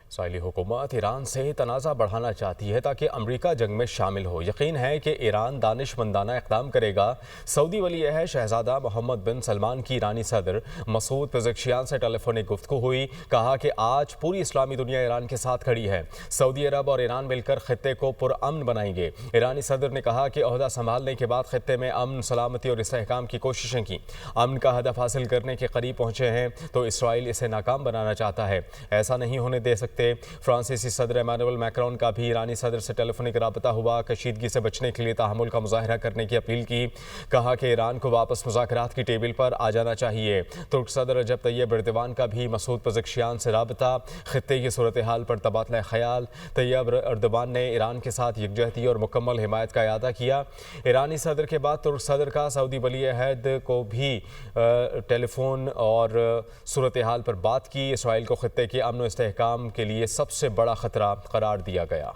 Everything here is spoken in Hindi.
इसराइली हुकूमत ईरान से तनाज़ा बढ़ाना चाहती है ताकि अमरीका जंग में शामिल हो। यकीन है कि ईरान दानिशमंदाना इक़दाम करेगा। सऊदी वली अहद शहजादा मोहम्मद बिन सलमान की ईरानी सदर मसूद पेज़ेश्कियान से टेलीफोनिक गुफ्तगू हुई। कहा कि आज पूरी इस्लामी दुनिया ईरान के साथ खड़ी है। सऊदी अरब और ईरान मिलकर खित्ते को पुरअमन बनाएंगे। ईरानी सदर ने कहा कि ओहदा संभालने के बाद खित्ते में अमन, सलामती और इस्तेहकाम की कोशिशें की। अमन का हदफ हासिल करने के करीब पहुंचे हैं तो इसराइल इसे नाकाम बनाना चाहता है। ऐसा नहीं होने दे सकते। फ्रांसीसी सदर इमानुएल मैक्रोन का भी ईरानी सदर से टेलीफोनिक राबता हुआ। कशीदगी से बचने के लिए तहम्मुल का मुजाहरा करने की अपील की। कहा कि ईरान को वापस मुज़ाकरात की टेबल पर आ जाना चाहिए। तुर्क सदर रजब तैयब एर्दोगान का भी मसूद पेज़ेश्कियान से राबता। खित्ते की सूरत हाल पर तबादला ख्याल। तैयब एर्दोगान ने ईरान के साथ यकजहती और मुकम्मल हिमायत का इआदा किया। ईरानी सदर के बाद तुर्क सदर का सऊदी वली अहद को भी टेलीफोन और सूरत हाल पर बात की। इसराइल को खित्ते के अमन व इस्तेहकाम के लिए सबसे बड़ा खतरा करार दिया गया।